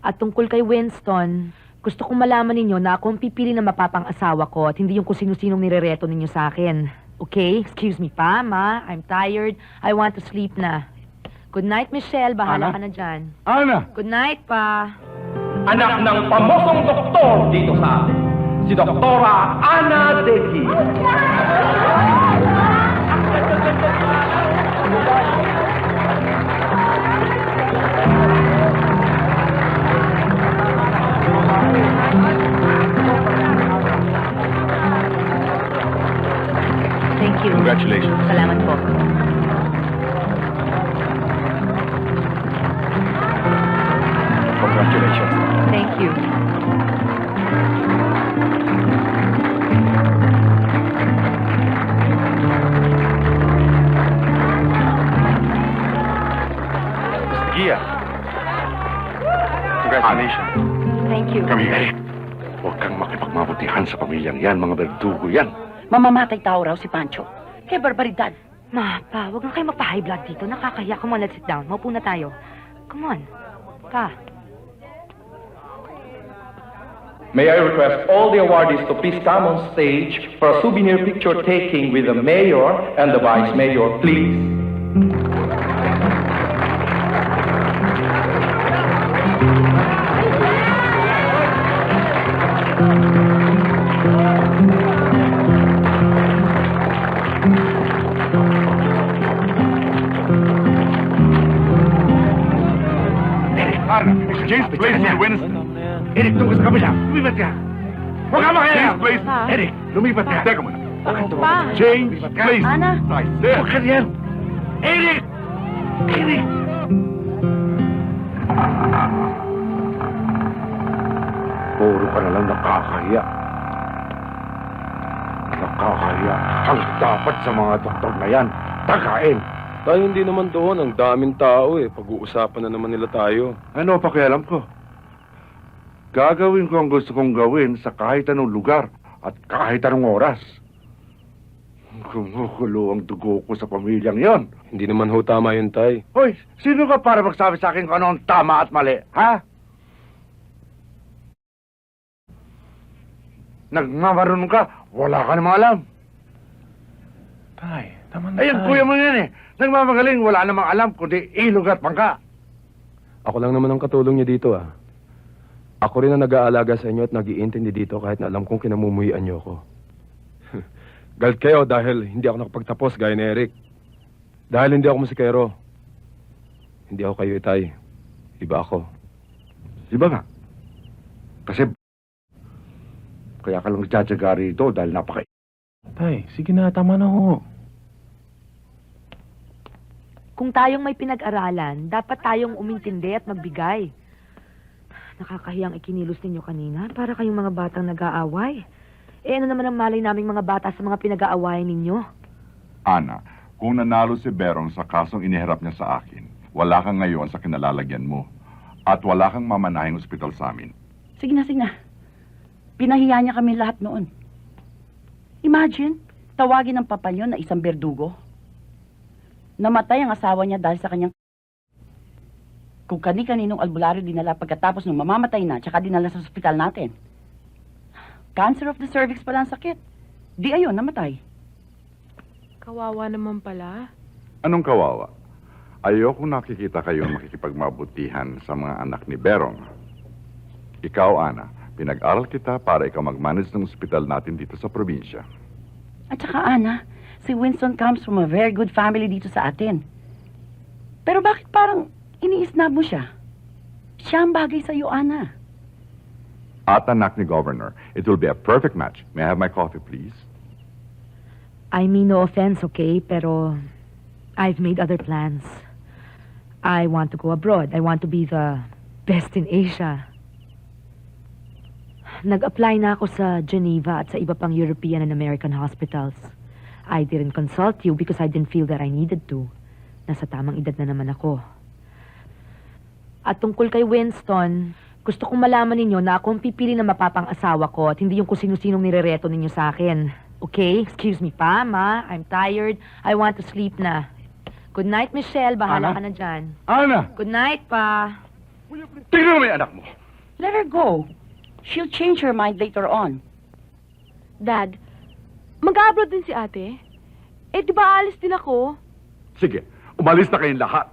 At tungkol kay Winston, gusto kong malaman ninyo na ako ang pipili na mapapang-asawa ko at hindi yung kung sino-sinong nirereto ninyo sa akin. Okay? Excuse me pa, Ma. I'm tired. I want to sleep na. Good night, Michelle. Bahala Ana? ka na dyan. Ana! Good night, Pa. Anak ng pamosong doktor dito sa atin, si Doktora Ana Devi. Thank you. Congratulations. Salamat po. Congratulations. Thank you. Gia. Congratulations. Thank you. Kami, Eric. Huwag kang makipagmabutihan sa pamilyang yan, mga berdugo yan. Mamamatay tao raw si Pancho. Kaya barbaridad. Ma, Pa, huwag na kayo magpa-high blood dito. Nakakahiya. Come on, let's sit down. Maupo na tayo. Come on. Pa. May I request all the awardees to please come on stage for a souvenir picture taking with the mayor and the vice mayor, please. Ana, James, please, you win. Eric, tungkol sa kabila. Lumipat ka. Huwag ka makaya. James, please. Eric, lumipat ka. Teka muna. Pa. James, please. Ana. I said. Huwag ka riyan. Eric! Eric! Puro ka na lang nakakahiya. Nakakahiya. Ang dapat sa mga doktor na yan. Tagain. Tayo hindi naman doon. Ang daming tao eh. Pag-uusapan na naman nila tayo. Ano pa pakialam ko? Gagawin ko ang gusto kong gawin sa kahit anong lugar at kahit anong oras. Kumukulo ang dugo ko sa pamilyang yon. Hindi naman ho tama yun, Tay. Hoy, sino ka para magsabi sa akin kung ano ang tama at mali, ha? Nagmamarunong ka, wala ka namang alam. Tay, naman Ayun, kuya mo yan eh. Nagmamagaling, wala namang alam, kundi ilog at pangka. Ako lang naman ang katulong niyo dito ah. Ako rin ang nag-aalaga sa inyo at nag-iintindi dito kahit na alam kong kinamumuhian niyo ako. Galit kayo dahil hindi ako nakapagtapos gaya ni Eric. Dahil hindi ako musikero. Hindi ako kayo, Tay. Iba ako. Di ba nga? Kasi kaya ka lang nagtsatsaga rito dahil napaka... Tay, sige na, tama na ho. Kung tayong may pinag-aralan, dapat tayong umintindi at magbigay. Nakakahiyang ikinilos ninyo kanina para kayong mga batang nag-aaway. Eh ano naman ang malay naming mga bata sa mga pinag-aawayan ninyo? Ana, kung nanalo si Berong sa kasong iniharap niya sa akin, wala kang ngayon sa kinalalagyan mo. At wala kang mamanahing ospital sa amin. Sige na, sige na. Pinahiya niya kami lahat noon. Imagine, tawagin ng papa niyo na isang berdugo. Namatay ang asawa niya dahil sa kanyang... Kung kani-kaninong albularyo dinala pagkatapos nung mamamatay na, tsaka dinala sa ospital natin. Cancer of the cervix pala ang sakit. Di ayun, namatay. Kawawa naman pala. Anong kawawa? Ayokong nakikita kayong makikipagmabutihan sa mga anak ni Berong. Ikaw, Ana, pinag-aral kita para ikaw mag-manage ng ospital natin dito sa probinsya. At saka, Ana, si Winston comes from a very good family dito sa atin. Pero bakit parang iniisnab mo siya? Siya ang bagay sa iyo, Ana. At anak ni Governor, it will be a perfect match. May I have my coffee, please? I mean no offense, okay? Pero I've made other plans. I want to go abroad. I want to be the best in Asia. Nag-apply na ako sa Geneva at sa iba pang European and American hospitals. I didn't consult you because I didn't feel that I needed to. Nasa tamang edad na naman ako. At tungkol kay Winston, gusto kong malaman ninyo na ako ang pipili na mapapang-asawa ko at hindi yung kung sino-sinong nirereto ninyo sa akin. Okay? Excuse me pa, Ma. I'm tired. I want to sleep na. Good night, Michelle. Bahala Ana? ka na dyan. Ana! Good night, Pa. Tingnan mo yung anak mo. her go. She'll change her mind later on. Dad, mag-abroad din si ate? Eh, di ba alis din ako? Sige, umalis na kayong lahat.